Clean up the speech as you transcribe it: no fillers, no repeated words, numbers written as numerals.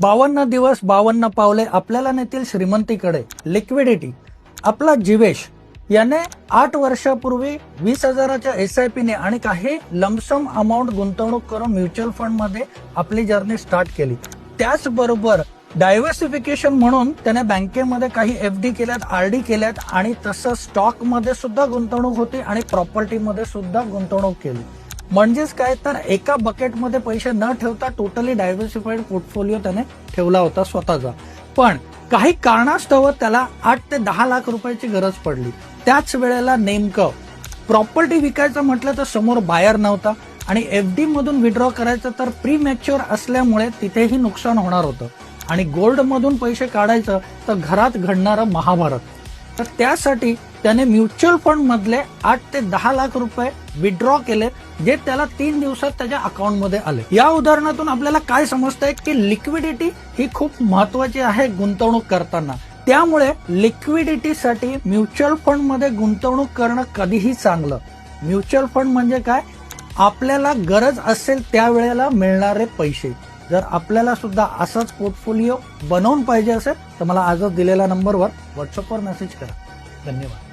52 दिवस 52 पावले आपल्याला नेतील श्रीमंतीकडे. लिक्विडिटी. आपला जीवेश याने 8 वर्षापूर्वी 20,000च्या SIP ने आणि काही लमसम अमाऊंट गुंतवणूक करून म्युच्युअल फंड मध्ये आपली जर्नी स्टार्ट केली. त्याचबरोबर डायव्हर्सिफिकेशन म्हणून त्याने बँकेमध्ये काही FD केल्यात, RD केल्यात आणि तसं स्टॉक मध्ये सुद्धा गुंतवणूक होती आणि प्रॉपर्टी मध्ये सुद्धा गुंतवणूक केली. म्हणजेच काय तर एका बकेटमध्ये पैसे न ठेवता टोटली डायव्हर्सिफाईड पोर्टफोलिओ त्याने ठेवला होता स्वतःचा. पण काही कारणास्तव त्याला 8 ते 10 लाख रुपयाची गरज पडली. त्याच वेळेला नेमकं प्रॉपर्टी विकायचं म्हटलं तर समोर बायर नव्हता आणि FD मधून विड्रॉ करायचं तर प्री मॅच्युअर असल्यामुळे तिथेही नुकसान होणार होतं आणि गोल्ड मधून पैसे काढायचं तर घरात घडणारं महाभारत. तर त्यासाठी त्याने म्युच्युअल फंड मधले 8 ते 10 लाख रुपये विड्रॉ केले, जे त्याला 3 दिवसात त्याच्या अकाउंटमध्ये आले. या उदाहरणातून आपल्याला काय समजतंय की लिक्विडिटी ही खूप महत्वाची आहे गुंतवणूक करताना. त्यामुळे लिक्विडिटीसाठी म्युच्युअल फंड मध्ये गुंतवणूक करणं कधीही चांगलं. म्युच्युअल फंड म्हणजे काय, आपल्याला गरज असेल त्यावेळेला मिळणारे पैसे. जर आपल्याला सुद्धा असाच पोर्टफोलिओ बनवून पाहिजे असेल तर मला आजच दिलेल्या नंबरवर व्हॉट्सअपवर मेसेज करा. धन्यवाद.